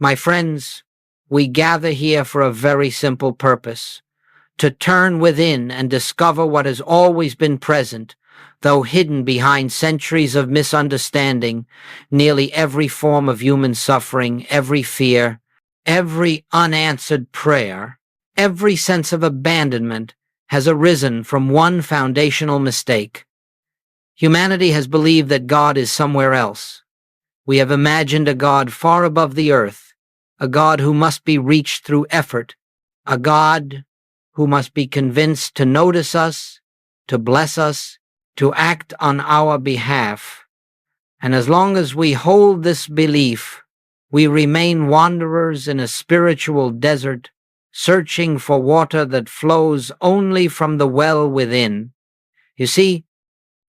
My friends, we gather here for a very simple purpose: to turn within and discover what has always been present, though hidden behind centuries of misunderstanding. Nearly every form of human suffering, every fear, every unanswered prayer, every sense of abandonment has arisen from one foundational mistake. Humanity has believed that God is somewhere else. We have imagined a God far above the earth, a God who must be reached through effort, a God who must be convinced to notice us, to bless us, to act on our behalf. And as long as we hold this belief, we remain wanderers in a spiritual desert, searching for water that flows only from the well within. You see,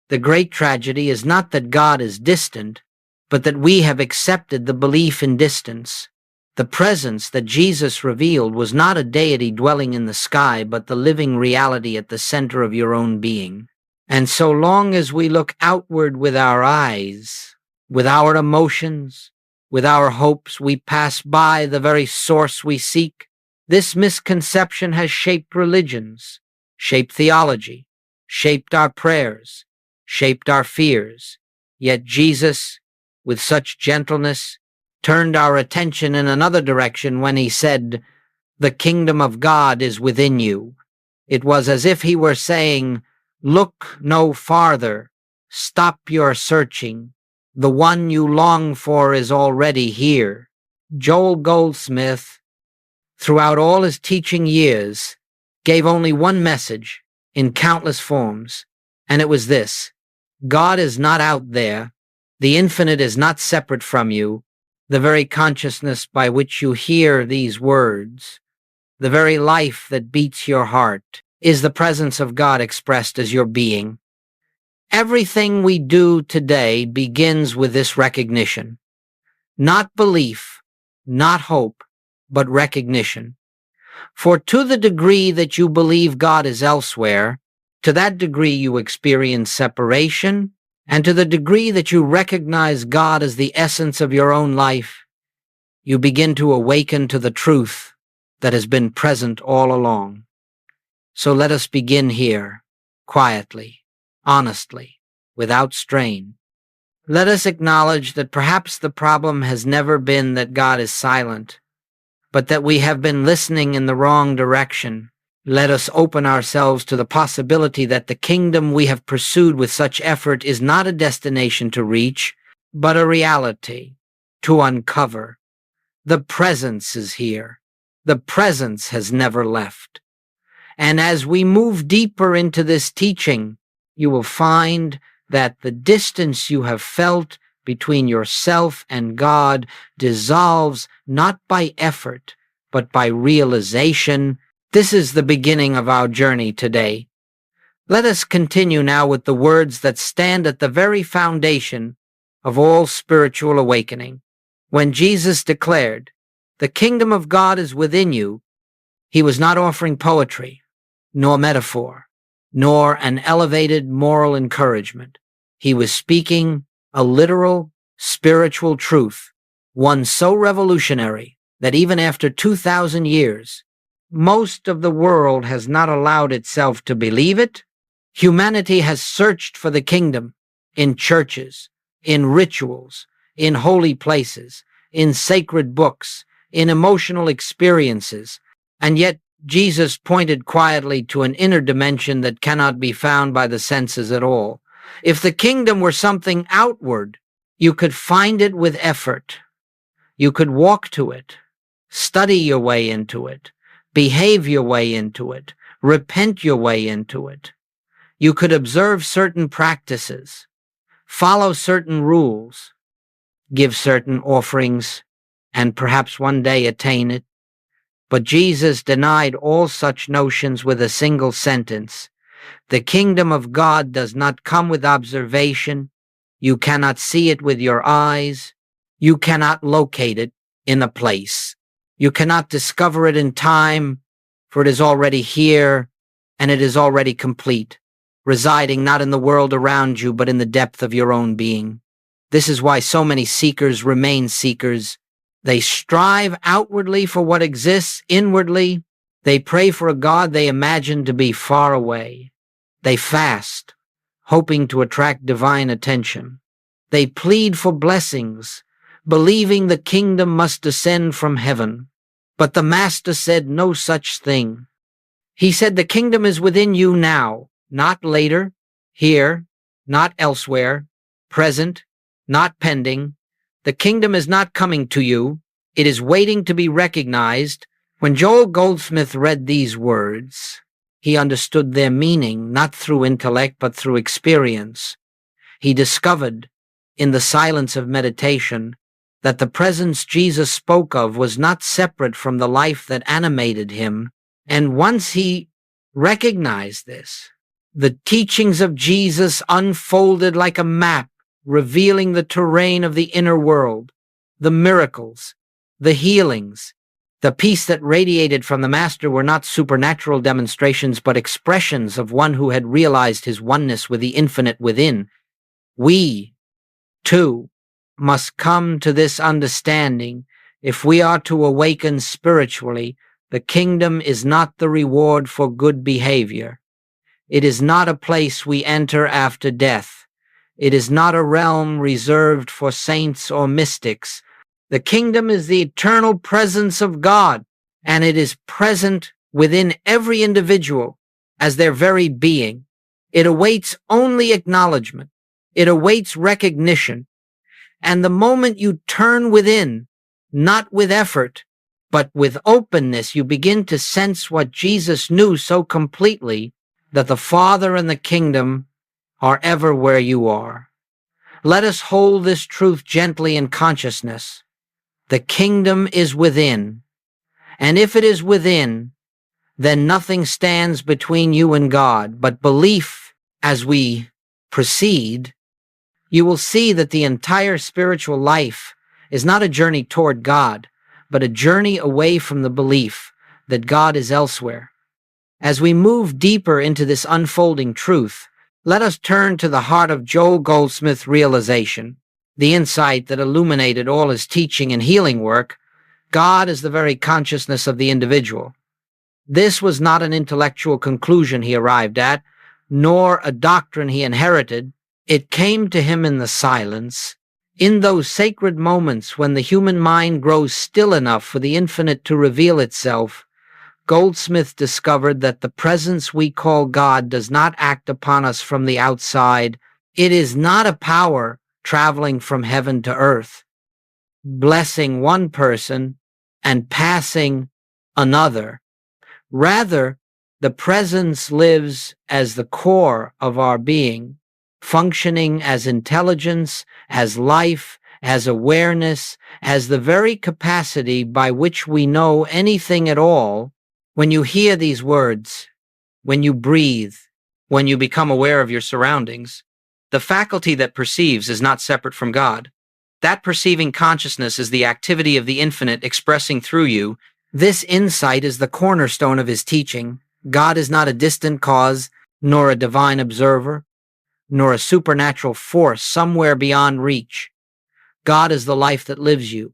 the great tragedy is not that God is distant, but that we have accepted the belief in distance. The presence that Jesus revealed was not a deity dwelling in the sky, but the living reality at the center of your own being. And so long as we look outward with our eyes, with our emotions, with our hopes, we pass by the very source we seek. This misconception has shaped religions, shaped theology, shaped our prayers, shaped our fears. Yet Jesus, with such gentleness, turned our attention in another direction when he said, "The kingdom of God is within you." It was as if he were saying, "Look no farther. Stop your searching. The one you long for is already here." Joel Goldsmith, throughout all his teaching years, gave only one message in countless forms, and it was this: God is not out there. The infinite is not separate from you. The very consciousness by which you hear these words, the very life that beats your heart, is the presence of God expressed as your being. Everything we do today begins with this recognition. Not belief, not hope, but recognition. For to the degree that you believe God is elsewhere, to that degree you experience separation, and to the degree that you recognize God as the essence of your own life, you begin to awaken to the truth that has been present all along. So let us begin here, quietly, honestly, without strain. Let us acknowledge that perhaps the problem has never been that God is silent, but that we have been listening in the wrong direction. Let us open ourselves to the possibility that the kingdom we have pursued with such effort is not a destination to reach, but a reality to uncover. The presence is here. The presence has never left. And as we move deeper into this teaching, you will find that the distance you have felt between yourself and God dissolves not by effort, but by realization. This is the beginning of our journey today. Let us continue now with the words that stand at the very foundation of all spiritual awakening. When Jesus declared, "The kingdom of God is within you," he was not offering poetry, nor metaphor, nor an elevated moral encouragement. He was speaking a literal, spiritual truth, one so revolutionary that even after 2,000 years, most of the world has not allowed itself to believe it. Humanity has searched for the kingdom in churches, in rituals, in holy places, in sacred books, in emotional experiences, and yet Jesus pointed quietly to an inner dimension that cannot be found by the senses at all. If the kingdom were something outward, you could find it with effort. You could walk to it, study your way into it, behave your way into it, repent your way into it. You could observe certain practices, follow certain rules, give certain offerings, and perhaps one day attain it. But Jesus denied all such notions with a single sentence: "The kingdom of God does not come with observation. You cannot see it with your eyes. You cannot locate it in a place. You cannot discover it in time, for it is already here, and it is already complete, residing not in the world around you, but in the depth of your own being." This is why so many seekers remain seekers. They strive outwardly for what exists inwardly. They pray for a God they imagine to be far away. They fast, hoping to attract divine attention. They plead for blessings, believing the kingdom must descend from heaven. But the Master said no such thing. He said the kingdom is within you now, not later, here, not elsewhere, present, not pending. The kingdom is not coming to you. It is waiting to be recognized. When Joel Goldsmith read these words, he understood their meaning not through intellect but through experience. He discovered, in the silence of meditation, that the presence Jesus spoke of was not separate from the life that animated him. And once he recognized this, the teachings of Jesus unfolded like a map, revealing the terrain of the inner world, the miracles, the healings. The peace that radiated from the Master were not supernatural demonstrations but expressions of one who had realized his oneness with the infinite within. We, too, must come to this understanding if we are to awaken spiritually. The kingdom is not the reward for good behavior. It is not a place we enter after death. It is not a realm reserved for saints or mystics. The kingdom is the eternal presence of God, and it is present within every individual as their very being. It awaits only acknowledgement. It awaits recognition. And the moment you turn within, not with effort, but with openness, you begin to sense what Jesus knew so completely, that the Father and the kingdom are ever where you are. Let us hold this truth gently in consciousness. The kingdom is within, and if it is within, then nothing stands between you and God but belief. As we proceed, you will see that the entire spiritual life is not a journey toward God, but a journey away from the belief that God is elsewhere. As we move deeper into this unfolding truth, let us turn to the heart of Joel Goldsmith's realization, the insight that illuminated all his teaching and healing work. God is the very consciousness of the individual. This was not an intellectual conclusion he arrived at, nor a doctrine he inherited. It came to him in the silence, in those sacred moments when the human mind grows still enough for the infinite to reveal itself. Goldsmith discovered that the presence we call God does not act upon us from the outside. It is not a power traveling from heaven to earth, blessing one person and passing another. Rather, the presence lives as the core of our being, functioning as intelligence, as life, as awareness, as the very capacity by which we know anything at all. When you hear these words, when you breathe, when you become aware of your surroundings, the faculty that perceives is not separate from God. That perceiving consciousness is the activity of the infinite expressing through you. This insight is the cornerstone of his teaching. God is not a distant cause, nor a divine observer, nor a supernatural force somewhere beyond reach. God is the life that lives you.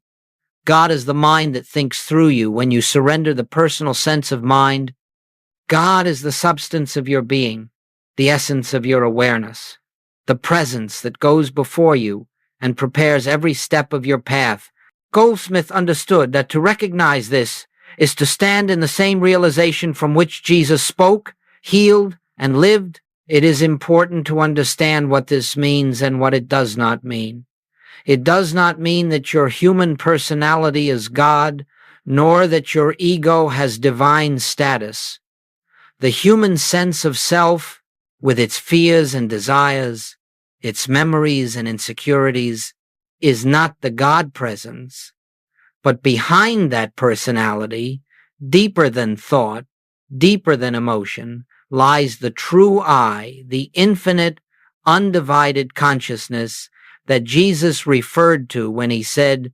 God is the mind that thinks through you when you surrender the personal sense of mind. God is the substance of your being, the essence of your awareness, the presence that goes before you and prepares every step of your path. Goldsmith understood that to recognize this is to stand in the same realization from which Jesus spoke, healed, and lived. It is important to understand what this means and what it does not mean. It does not mean that your human personality is God, nor that your ego has divine status. The human sense of self, with its fears and desires, its memories and insecurities, is not the God presence. But behind that personality, deeper than thought, deeper than emotion, lies the true I, the infinite, undivided consciousness that Jesus referred to when he said,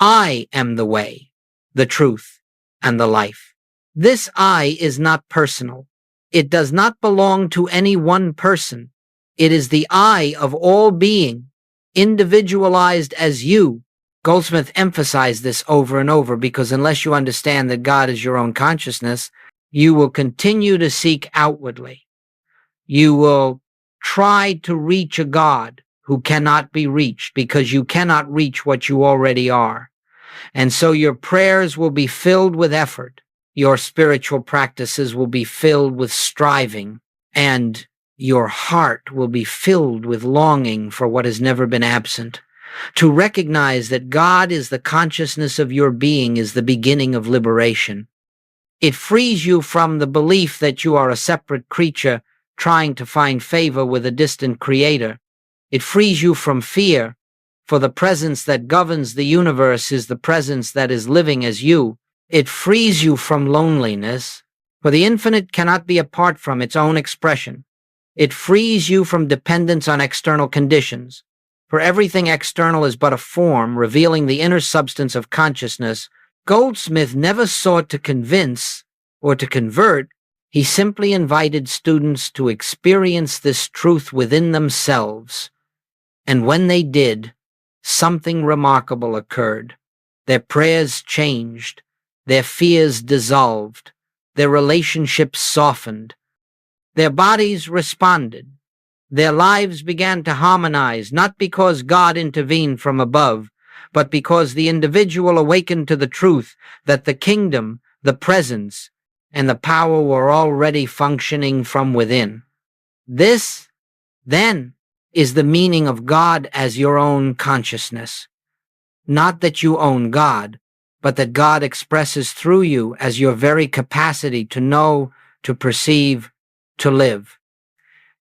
"I am the way, the truth, and the life." This I is not personal. It does not belong to any one person. It is the I of all being, individualized as you, Goldsmith emphasized this over and over because unless you understand that God is your own consciousness, you will continue to seek outwardly. You will try to reach a God who cannot be reached because you cannot reach what you already are. And so your prayers will be filled with effort. Your spiritual practices will be filled with striving, and your heart will be filled with longing for what has never been absent. To recognize that God is the consciousness of your being is the beginning of liberation. It frees you from the belief that you are a separate creature trying to find favor with a distant creator. It frees you from fear, for the presence that governs the universe is the presence that is living as you. It frees you from loneliness, for the infinite cannot be apart from its own expression. It frees you from dependence on external conditions, for everything external is but a form revealing the inner substance of consciousness. Goldsmith never sought to convince or to convert. He simply invited students to experience this truth within themselves. And when they did, something remarkable occurred. Their prayers changed, their fears dissolved, their relationships softened, their bodies responded, their lives began to harmonize, not because God intervened from above, but because the individual awakened to the truth that the kingdom, the presence, and the power were already functioning from within. This, then, is the meaning of God as your own consciousness. Not that you own God, but that God expresses through you as your very capacity to know, to perceive, to live.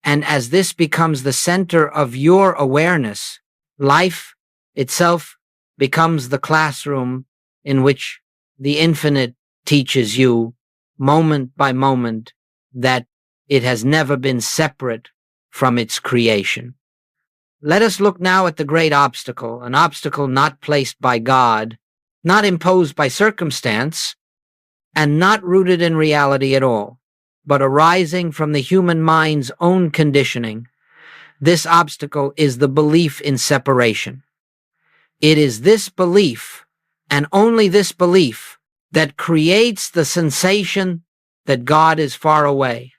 And as this becomes the center of your awareness, life itself becomes the classroom in which the infinite teaches you, moment by moment, that it has never been separate from its creation. Let us look now at the great obstacle, an obstacle not placed by God, not imposed by circumstance, and not rooted in reality at all, but arising from the human mind's own conditioning. This obstacle is the belief in separation. It is this belief, and only this belief, that creates the sensation that God is far away,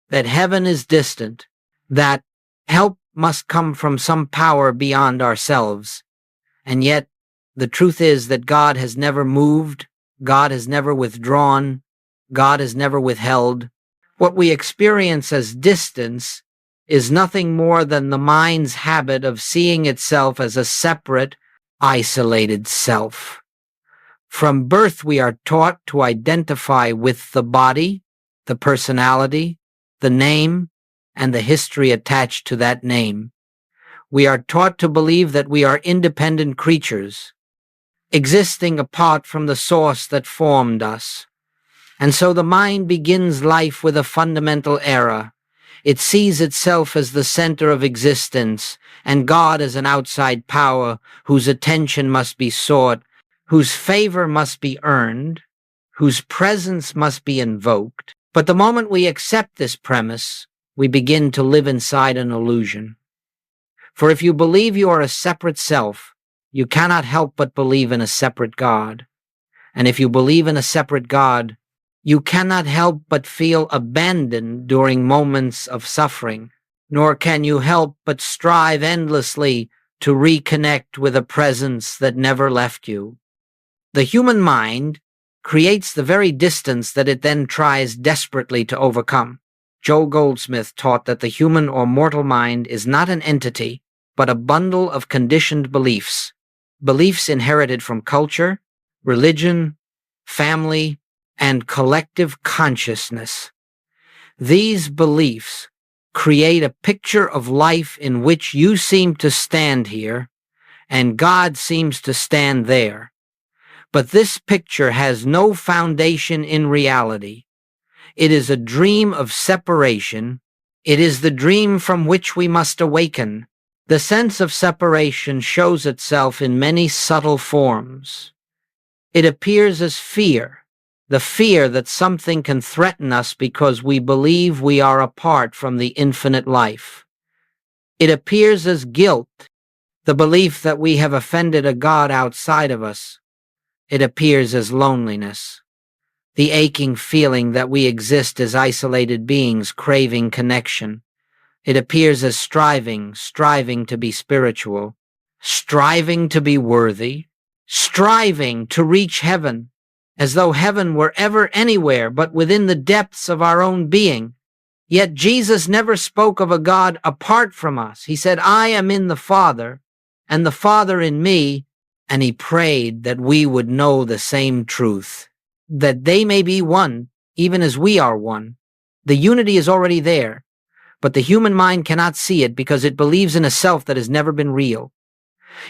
that heaven is distant, that help must come from some power beyond ourselves. And yet, the truth is that God has never moved, God has never withdrawn, God has never withheld. What we experience as distance is nothing more than the mind's habit of seeing itself as a separate, isolated self. From birth, we are taught to identify with the body, the personality, the name, and the history attached to that name. We are taught to believe that we are independent creatures, existing apart from the source that formed us. And so the mind begins life with a fundamental error. It sees itself as the center of existence, and God as an outside power whose attention must be sought, whose favor must be earned, whose presence must be invoked. But the moment we accept this premise, we begin to live inside an illusion. For if you believe you are a separate self, you cannot help but believe in a separate God. And if you believe in a separate God, you cannot help but feel abandoned during moments of suffering, nor can you help but strive endlessly to reconnect with a presence that never left you. The human mind creates the very distance that it then tries desperately to overcome. Joe Goldsmith taught that the human or mortal mind is not an entity, but a bundle of conditioned beliefs, beliefs inherited from culture, religion, family, and collective consciousness. These beliefs create a picture of life in which you seem to stand here, and God seems to stand there. But this picture has no foundation in reality. It is a dream of separation. It is the dream from which we must awaken. The sense of separation shows itself in many subtle forms. It appears as fear, the fear that something can threaten us because we believe we are apart from the infinite life. It appears as guilt, The belief that we have offended a God outside of us, it appears as loneliness. The aching feeling that we exist as isolated beings craving connection. It appears as striving to be spiritual, striving to be worthy, striving to reach heaven, as though heaven were ever anywhere but within the depths of our own being. Yet Jesus never spoke of a God apart from us. He said, I am in the Father, and the Father in me, and he prayed that we would know the same truth, that they may be one, even as we are one. The unity is already there, but the human mind cannot see it because it believes in a self that has never been real.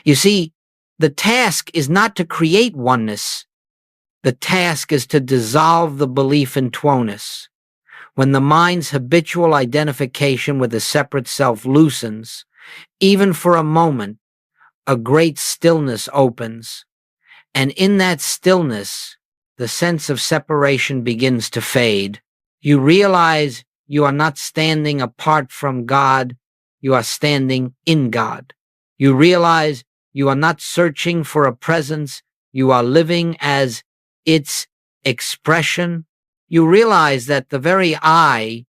You see, the task is not to create oneness. The task is to dissolve the belief in twoness. When the mind's habitual identification with a separate self loosens, even for a moment, a great stillness opens. And in that stillness, the sense of separation begins to fade. You realize you are not standing apart from God, you are standing in God. You realize you are not searching for a presence, you are living as its expression. You realize that the very I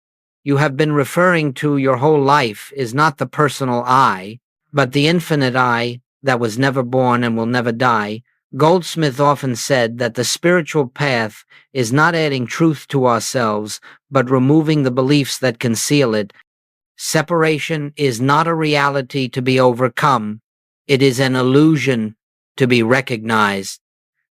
you have been referring to your whole life is not the personal I, but the infinite I that was never born and will never die. Goldsmith often said that the spiritual path is not adding truth to ourselves, but removing the beliefs that conceal it. Separation is not a reality to be overcome. It is an illusion to be recognized.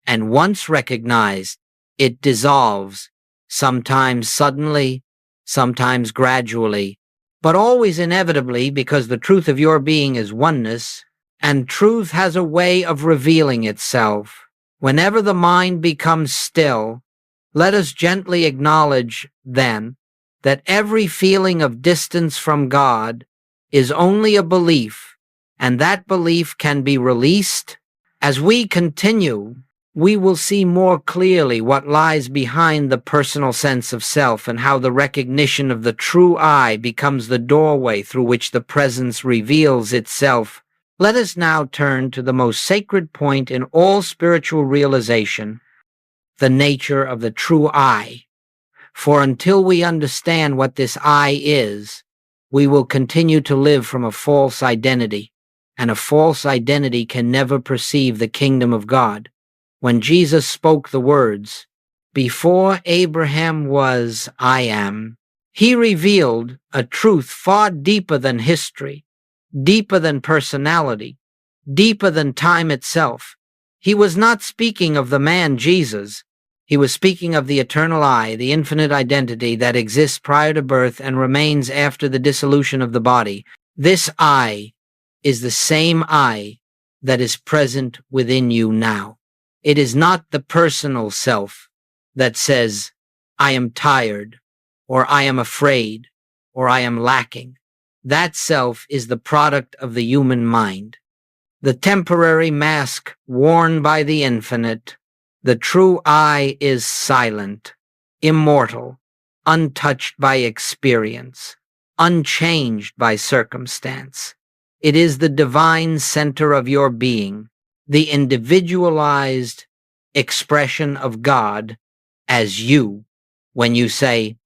And once recognized, it dissolves, sometimes suddenly, sometimes gradually, but always inevitably, because the truth of your being is oneness, and truth has a way of revealing itself. Whenever the mind becomes still, let us gently acknowledge, then, that every feeling of distance from God is only a belief, and that belief can be released. As we continue, we will see more clearly what lies behind the personal sense of self and how the recognition of the true I becomes the doorway through which the presence reveals itself. Let us now turn to the most sacred point in all spiritual realization, the nature of the true I. For until we understand what this I is, we will continue to live from a false identity, and a false identity can never perceive the kingdom of God. When Jesus spoke the words, "Before Abraham was, I am," he revealed a truth far deeper than history, deeper than personality, deeper than time itself. He was not speaking of the man Jesus. He was speaking of the eternal I, the infinite identity that exists prior to birth and remains after the dissolution of the body. This I is the same I that is present within you now. It is not the personal self that says, I am tired, or I am afraid, or I am lacking. That self is the product of the human mind. The temporary mask worn by the infinite. The true I is silent, immortal, untouched by experience, unchanged by circumstance. It is the divine center of your being, the individualized expression of God as you, when you say,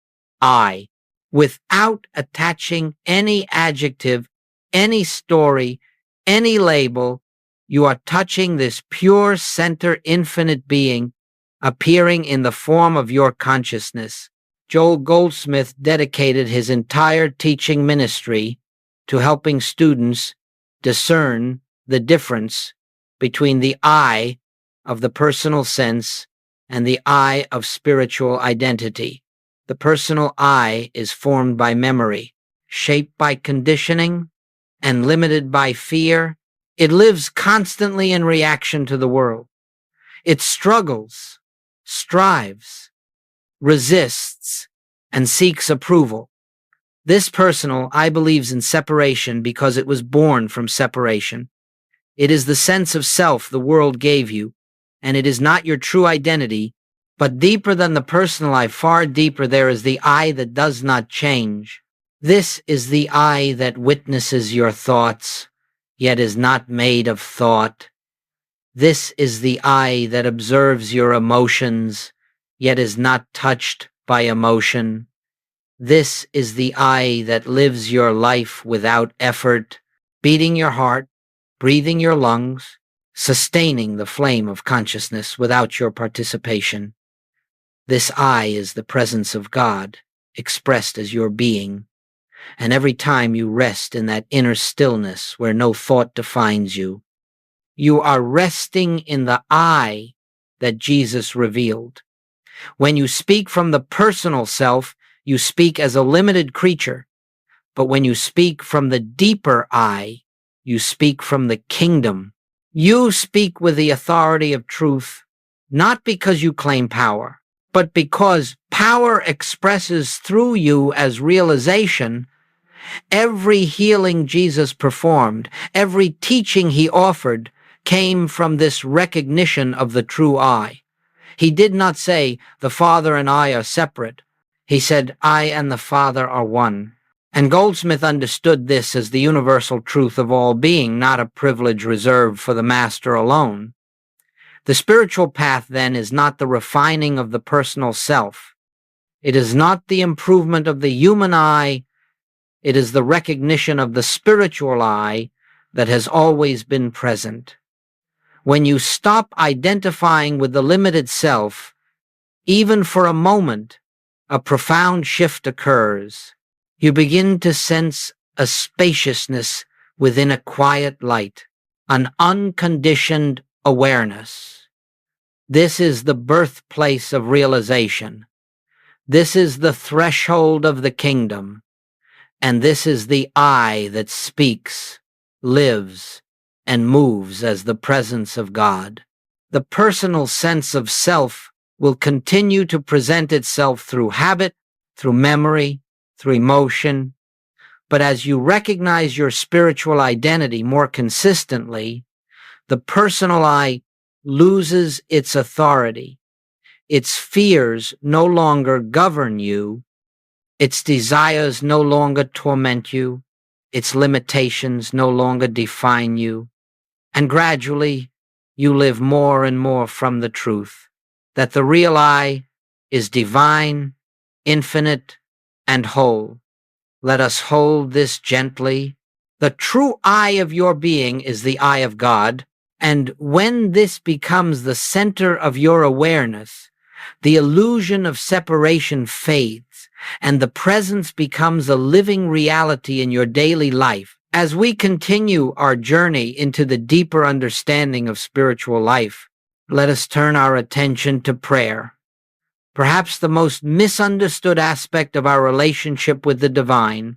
I, without attaching any adjective, any story, any label. You are touching this pure center infinite being appearing in the form of your consciousness. Joel Goldsmith dedicated his entire teaching ministry to helping students discern the difference between the I of the personal sense and the I of spiritual identity. The personal I is formed by memory, shaped by conditioning, and limited by fear. It lives constantly in reaction to the world. It struggles, strives, resists, and seeks approval. This personal I believes in separation because it was born from separation. It is the sense of self the world gave you, and it is not your true identity, but deeper than the personal I, far deeper, there is the I that does not change. This is the I that witnesses your thoughts, yet is not made of thought. This is the eye that observes your emotions, yet is not touched by emotion. This is the eye that lives your life without effort, beating your heart, breathing your lungs, sustaining the flame of consciousness without your participation. This eye is the presence of God, expressed as your being. And every time you rest in that inner stillness where no thought defines you, you are resting in the I that Jesus revealed. When you speak from the personal self, you speak as a limited creature. But when you speak from the deeper I, you speak from the kingdom. You speak with the authority of truth, not because you claim power, but because power expresses through you as realization. Every healing Jesus performed, every teaching he offered, came from this recognition of the true I. He did not say, the Father and I are separate. He said, I and the Father are one. And Goldsmith understood this as the universal truth of all being, not a privilege reserved for the master alone. The spiritual path, then, is not the refining of the personal self. It is not the improvement of the human I. It is the recognition of the spiritual I that has always been present. When you stop identifying with the limited self, even for a moment, a profound shift occurs. You begin to sense a spaciousness within a quiet light, an unconditioned awareness. This is the birthplace of realization. This is the threshold of the kingdom. And this is the I that speaks, lives, and moves as the presence of God. The personal sense of self will continue to present itself through habit, through memory, through emotion. But as you recognize your spiritual identity more consistently, the personal I loses its authority. Its fears no longer govern you. Its desires no longer torment you. Its limitations no longer define you. And gradually, you live more and more from the truth that the real I is divine, infinite, and whole. Let us hold this gently. The true I of your being is the I of God, and when this becomes the center of your awareness, the illusion of separation fades, and the presence becomes a living reality in your daily life. As we continue our journey into the deeper understanding of spiritual life, let us turn our attention to prayer. Perhaps the most misunderstood aspect of our relationship with the divine.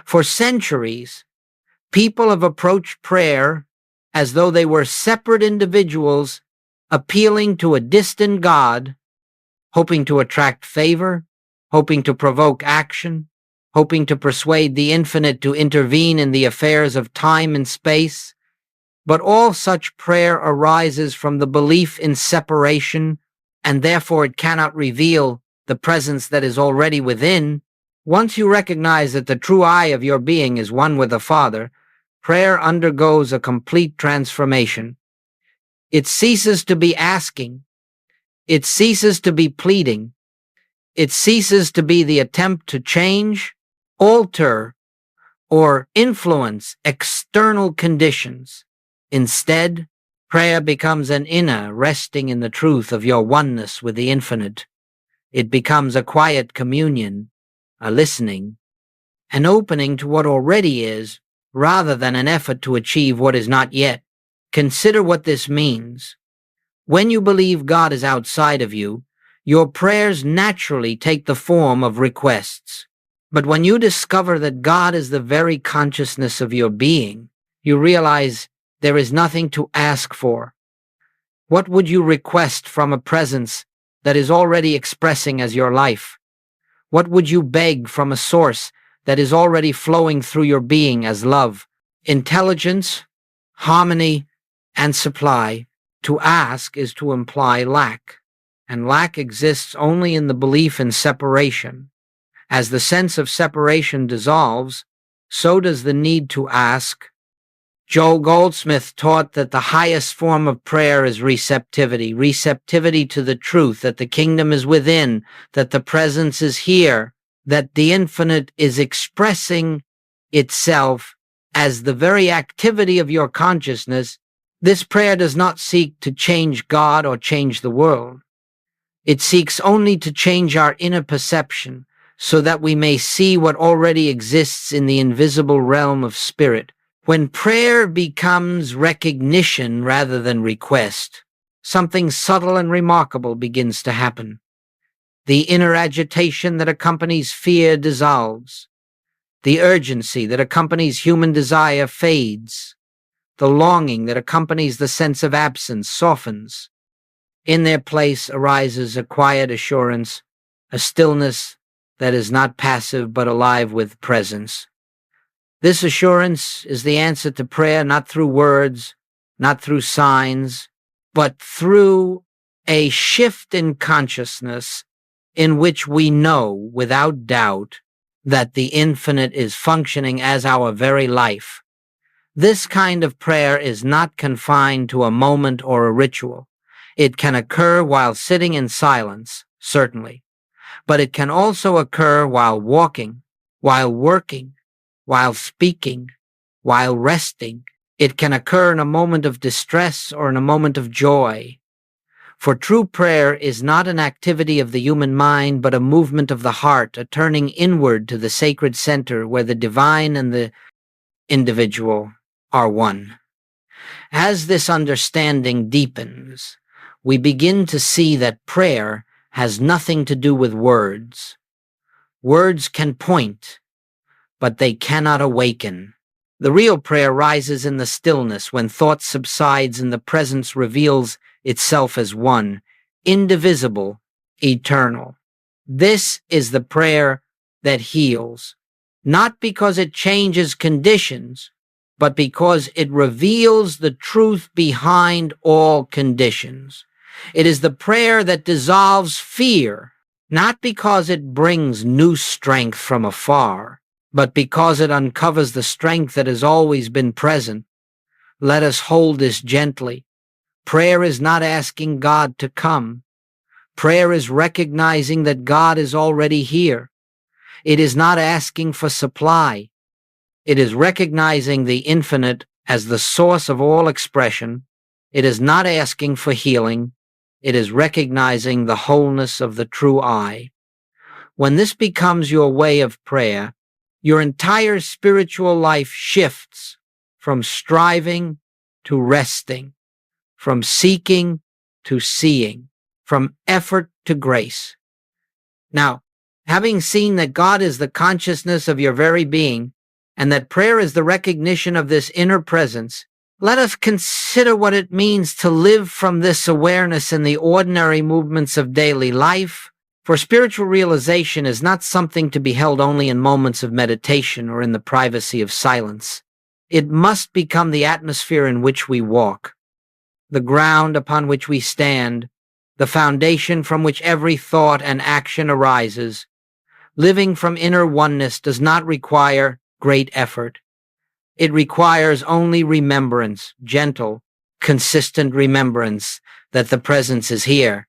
For centuries, people have approached prayer as though they were separate individuals appealing to a distant God, hoping to attract favor, hoping to provoke action, hoping to persuade the infinite to intervene in the affairs of time and space. But all such prayer arises from the belief in separation, and therefore it cannot reveal the presence that is already within. Once you recognize that the true I of your being is one with the Father, prayer undergoes a complete transformation. It ceases to be asking. It ceases to be pleading. It ceases to be the attempt to change, alter, or influence external conditions. Instead, prayer becomes an inner resting in the truth of your oneness with the infinite. It becomes a quiet communion, a listening, an opening to what already is, rather than an effort to achieve what is not yet. Consider what this means. When you believe God is outside of you, your prayers naturally take the form of requests. But when you discover that God is the very consciousness of your being, you realize there is nothing to ask for. What would you request from a presence that is already expressing as your life? What would you beg from a source that is already flowing through your being as love, intelligence, harmony, and supply? To ask is to imply lack, and lack exists only in the belief in separation. As the sense of separation dissolves, so does the need to ask. Joel Goldsmith taught that the highest form of prayer is receptivity, receptivity to the truth that the kingdom is within, that the presence is here, that the infinite is expressing itself as the very activity of your consciousness. This prayer does not seek to change God or change the world. It seeks only to change our inner perception so that we may see what already exists in the invisible realm of spirit. When prayer becomes recognition rather than request, something subtle and remarkable begins to happen. The inner agitation that accompanies fear dissolves. The urgency that accompanies human desire fades. The longing that accompanies the sense of absence softens. In their place arises a quiet assurance, a stillness that is not passive but alive with presence. This assurance is the answer to prayer, not through words, not through signs, but through a shift in consciousness in which we know without doubt that the infinite is functioning as our very life. This kind of prayer is not confined to a moment or a ritual. It can occur while sitting in silence, certainly, but it can also occur while walking, while working, while speaking, while resting. It can occur in a moment of distress or in a moment of joy. For true prayer is not an activity of the human mind, but a movement of the heart, a turning inward to the sacred center where the divine and the individual are one. As this understanding deepens, we begin to see that prayer has nothing to do with words. Words can point, but they cannot awaken. The real prayer rises in the stillness when thought subsides and the presence reveals itself as one, indivisible, eternal. This is the prayer that heals, not because it changes conditions, but because it reveals the truth behind all conditions. It is the prayer that dissolves fear, not because it brings new strength from afar, but because it uncovers the strength that has always been present. Let us hold this gently. Prayer is not asking God to come. Prayer is recognizing that God is already here. It is not asking for supply. It is recognizing the infinite as the source of all expression. It is not asking for healing. It is recognizing the wholeness of the true I. When this becomes your way of prayer, your entire spiritual life shifts from striving to resting, from seeking to seeing, from effort to grace. Now, having seen that God is the consciousness of your very being, and that prayer is the recognition of this inner presence, let us consider what it means to live from this awareness in the ordinary movements of daily life. For spiritual realization is not something to be held only in moments of meditation or in the privacy of silence. It must become the atmosphere in which we walk, the ground upon which we stand, the foundation from which every thought and action arises. Living from inner oneness does not require great effort. It requires only remembrance, gentle, consistent remembrance that the presence is here.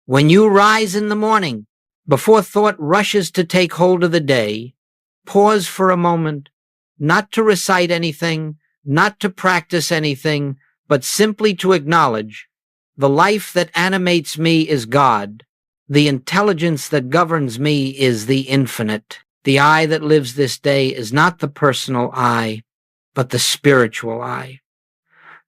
When you rise in the morning, before thought rushes to take hold of the day, pause for a moment, not to recite anything, not to practice anything, but simply to acknowledge the life that animates me is God. The intelligence that governs me is the infinite. The I that lives this day is not the personal I, but the spiritual I.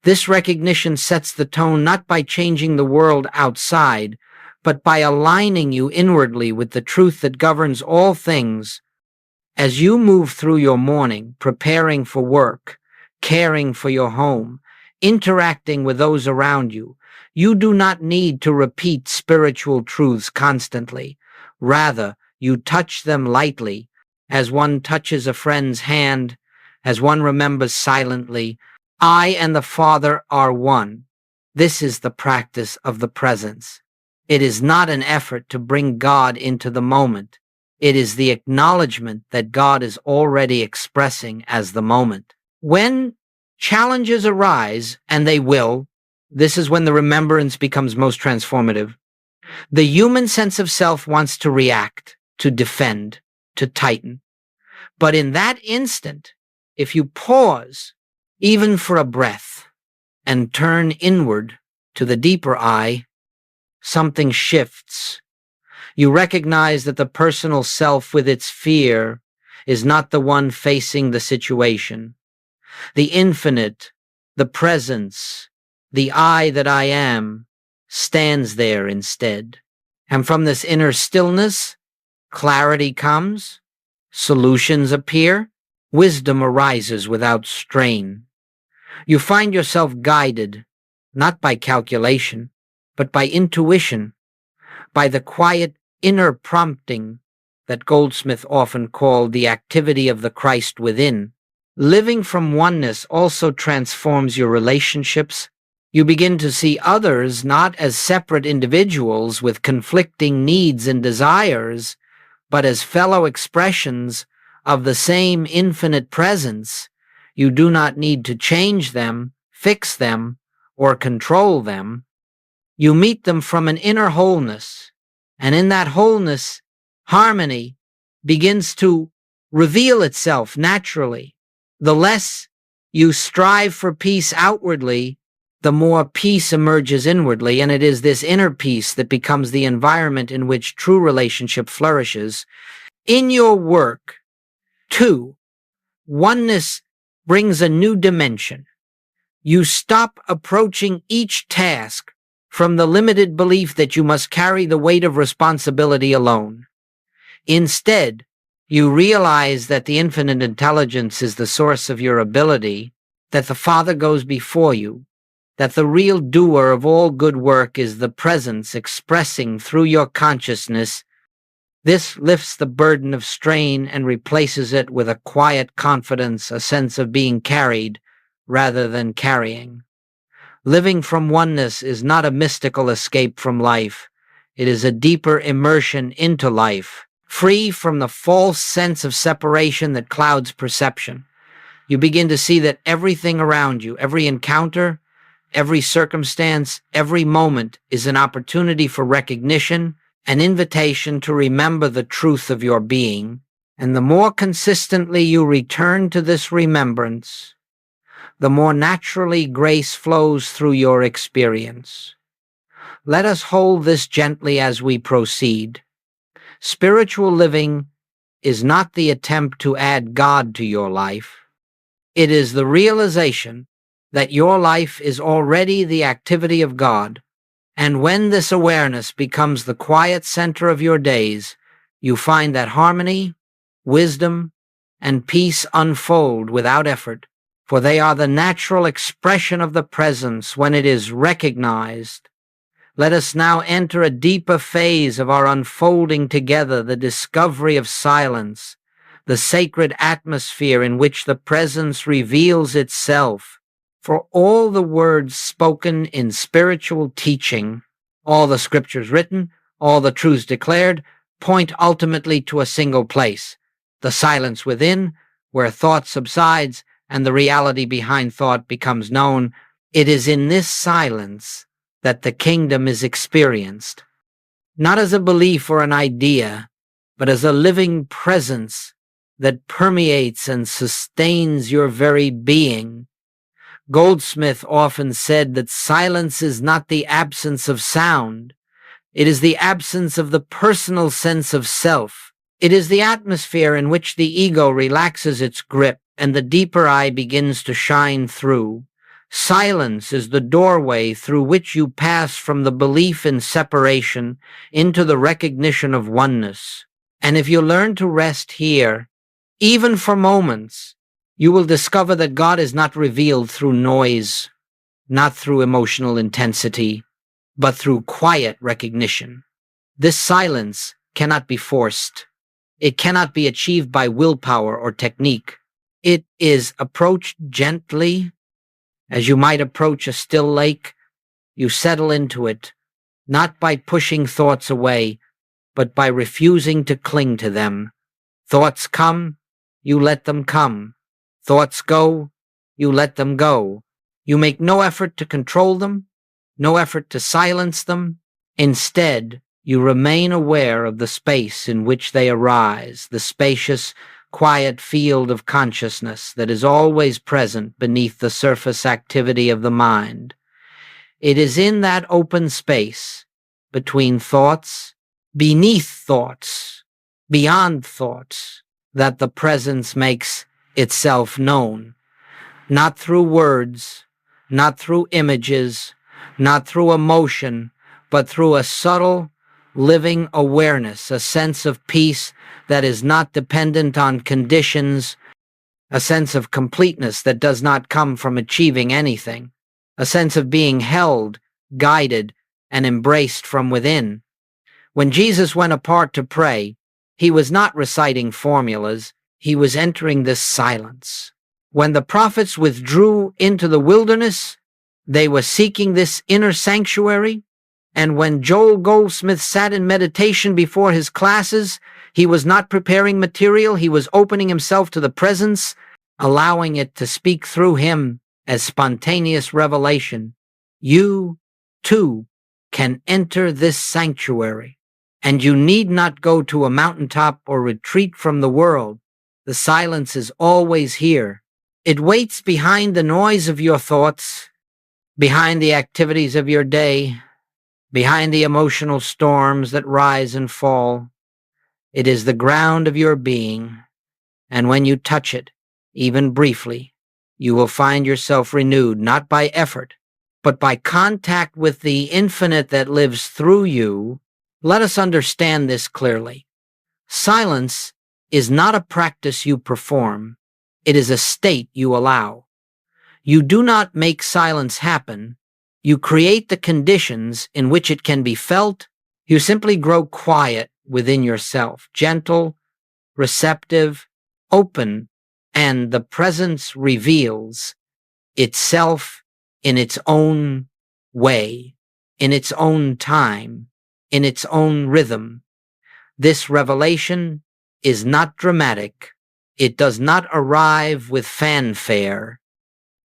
This recognition sets the tone not by changing the world outside, but by aligning you inwardly with the truth that governs all things. As you move through your morning, preparing for work, caring for your home, interacting with those around you, you do not need to repeat spiritual truths constantly. Rather, you touch them lightly, as one touches a friend's hand, as one remembers silently, I and the Father are one. This is the practice of the presence. It is not an effort to bring God into the moment. It is the acknowledgement that God is already expressing as the moment. When Challenges arise, and they will. This is when the remembrance becomes most transformative. The human sense of self wants to react, to defend, to tighten. But in that instant, if you pause, even for a breath, and turn inward to the deeper I, something shifts. You recognize that the personal self with its fear is not the one facing the situation. The infinite, the presence, the I that I am, stands there instead. And from this inner stillness, clarity comes, solutions appear, wisdom arises without strain. You find yourself guided, not by calculation, but by intuition, by the quiet inner prompting that Goldsmith often called the activity of the Christ within. Living from oneness also transforms your relationships. You begin to see others not as separate individuals with conflicting needs and desires, but as fellow expressions of the same infinite presence. You do not need to change them, fix them, or control them. You meet them from an inner wholeness, and in that wholeness, harmony begins to reveal itself naturally. The less you strive for peace outwardly, the more peace emerges inwardly, and it is this inner peace that becomes the environment in which true relationship flourishes. In your work, too, oneness brings a new dimension. You stop approaching each task from the limited belief that you must carry the weight of responsibility alone. Instead, you realize that the infinite intelligence is the source of your ability, that the Father goes before you, that the real doer of all good work is the presence expressing through your consciousness. This lifts the burden of strain and replaces it with a quiet confidence, a sense of being carried rather than carrying. Living from oneness is not a mystical escape from life. It is a deeper immersion into life, free from the false sense of separation that clouds perception. You begin to see that everything around you, every encounter, every circumstance, every moment is an opportunity for recognition, an invitation to remember the truth of your being. And the more consistently you return to this remembrance, the more naturally grace flows through your experience. Let us hold this gently as we proceed. Spiritual living is not the attempt to add God to your life. It is the realization that your life is already the activity of God, and when this awareness becomes the quiet center of your days, you find that harmony, wisdom, and peace unfold without effort, for they are the natural expression of the presence when it is recognized. Let us now enter a deeper phase of our unfolding together, the discovery of silence, the sacred atmosphere in which the presence reveals itself. For all the words spoken in spiritual teaching, all the scriptures written, all the truths declared, point ultimately to a single place, the silence within, where thought subsides and the reality behind thought becomes known. It is in this silence that the kingdom is experienced, not as a belief or an idea, but as a living presence that permeates and sustains your very being. Goldsmith often said that silence is not the absence of sound. It is the absence of the personal sense of self. It is the atmosphere in which the ego relaxes its grip and the deeper I begins to shine through. Silence is the doorway through which you pass from the belief in separation into the recognition of oneness. And if you learn to rest here, even for moments, you will discover that God is not revealed through noise, not through emotional intensity, but through quiet recognition. This silence cannot be forced. It cannot be achieved by willpower or technique. It is approached gently, as you might approach a still lake. You settle into it, not by pushing thoughts away, but by refusing to cling to them. Thoughts come, you let them come. Thoughts go, you let them go. You make no effort to control them, no effort to silence them. Instead, you remain aware of the space in which they arise, the spacious, quiet field of consciousness that is always present beneath the surface activity of the mind. It is in that open space, between thoughts, beneath thoughts, beyond thoughts, that the presence makes itself known. Not through words, not through images, not through emotion, but through a subtle, living awareness, a sense of peace that is not dependent on conditions, a sense of completeness that does not come from achieving anything, a sense of being held, guided, and embraced from within. When Jesus went apart to pray, he was not reciting formulas, he was entering this silence. When the prophets withdrew into the wilderness, they were seeking this inner sanctuary. And when Joel Goldsmith sat in meditation before his classes, he was not preparing material, he was opening himself to the presence, allowing it to speak through him as spontaneous revelation. You, too, can enter this sanctuary, and you need not go to a mountaintop or retreat from the world. The silence is always here. It waits behind the noise of your thoughts, behind the activities of your day, behind the emotional storms that rise and fall. It is the ground of your being, and when you touch it, even briefly, you will find yourself renewed, not by effort, but by contact with the infinite that lives through you. Let us understand this clearly. Silence is not a practice you perform. It is a state you allow. You do not make silence happen. You create the conditions in which it can be felt. You simply grow quiet within yourself, gentle, receptive, open, and the presence reveals itself in its own way, in its own time, in its own rhythm. This revelation is not dramatic. It does not arrive with fanfare.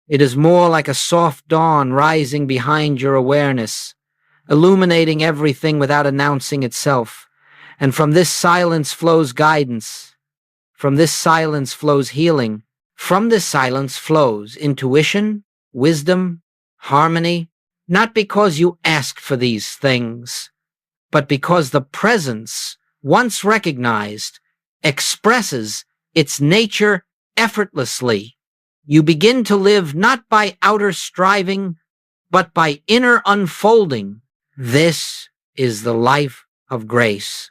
It is more like a soft dawn rising behind your awareness, illuminating everything without announcing itself. And from this silence flows guidance. From this silence flows healing. From this silence flows intuition, wisdom, harmony, not because you asked for these things, but because the presence, once recognized, expresses its nature effortlessly. You begin to live not by outer striving, but by inner unfolding. This is the life of grace.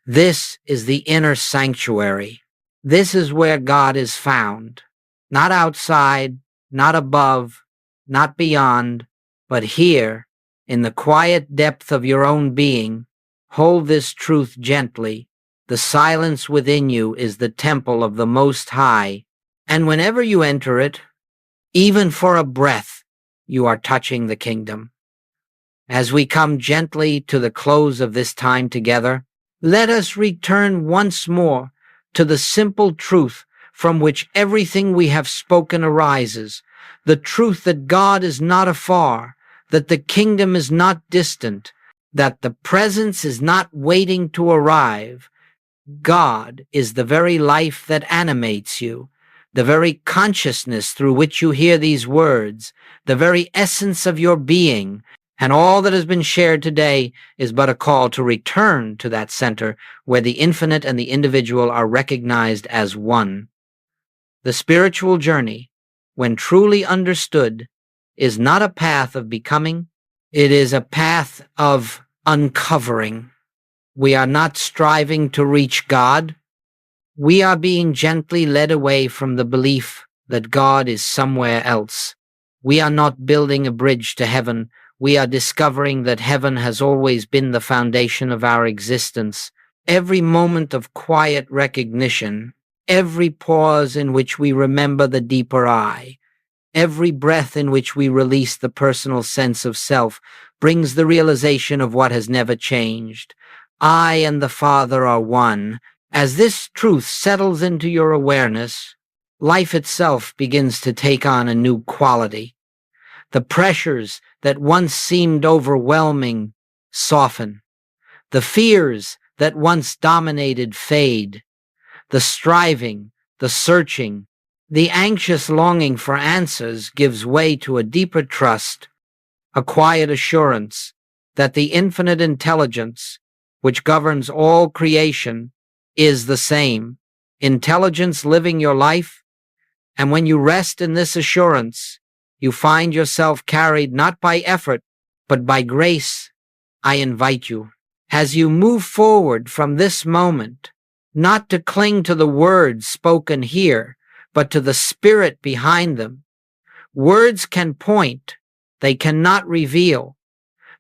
This is the inner sanctuary. This is where God is found. Not outside, not above, not beyond, but here, in the quiet depth of your own being. Hold this truth gently. The silence within you is the temple of the Most High, and whenever you enter it, even for a breath, you are touching the kingdom. As we come gently to the close of this time together, let us return once more to the simple truth from which everything we have spoken arises, the truth that God is not afar, that the kingdom is not distant, that the presence is not waiting to arrive. God is the very life that animates you, the very consciousness through which you hear these words, the very essence of your being, and all that has been shared today is but a call to return to that center where the infinite and the individual are recognized as one. The spiritual journey, when truly understood, is not a path of becoming, it is a path of uncovering. We are not striving to reach God. We are being gently led away from the belief that God is somewhere else. We are not building a bridge to heaven. We are discovering that heaven has always been the foundation of our existence. Every moment of quiet recognition, every pause in which we remember the deeper I, every breath in which we release the personal sense of self, brings the realization of what has never changed. I and the Father are one. As this truth settles into your awareness, life itself begins to take on a new quality. The pressures that once seemed overwhelming soften. The fears that once dominated fade. The striving, the searching, the anxious longing for answers gives way to a deeper trust, a quiet assurance that the infinite intelligence which governs all creation is the same intelligence living your life. And when you rest in this assurance, you find yourself carried not by effort, but by grace. I invite you, as you move forward from this moment, not to cling to the words spoken here, but to the spirit behind them. Words can point, they cannot reveal.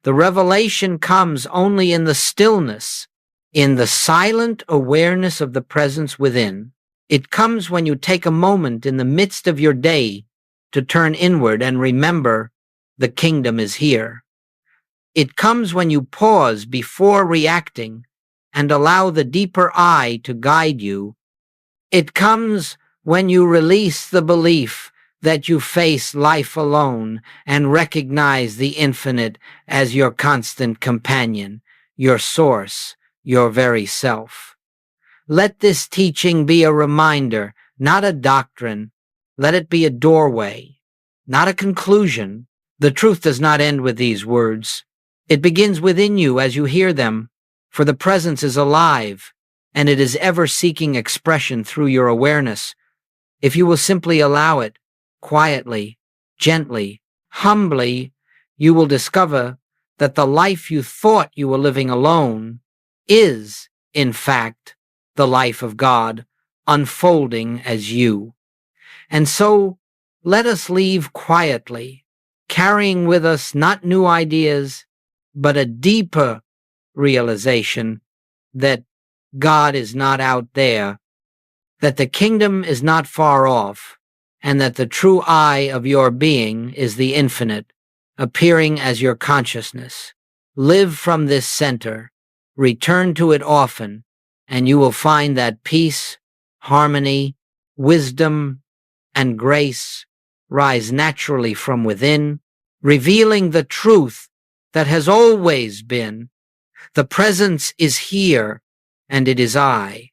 The revelation comes only in the stillness, in the silent awareness of the presence within. It comes when you take a moment in the midst of your day to turn inward and remember the kingdom is here. It comes when you pause before reacting and allow the deeper I to guide you. It comes when you release the belief that you face life alone and recognize the infinite as your constant companion, your source, your very self. Let this teaching be a reminder, not a doctrine. Let it be a doorway, not a conclusion. The truth does not end with these words. It begins within you as you hear them, for the presence is alive, and it is ever seeking expression through your awareness. If you will simply allow it, quietly, gently, humbly, you will discover that the life you thought you were living alone is, in fact, the life of God unfolding as you. And so, let us leave quietly, carrying with us not new ideas, but a deeper realization that God is not out there, that the kingdom is not far off, and that the true I of your being is the infinite, appearing as your consciousness. Live from this center, return to it often, and you will find that peace, harmony, wisdom, and grace rise naturally from within, revealing the truth that has always been. The presence is here, and it is I.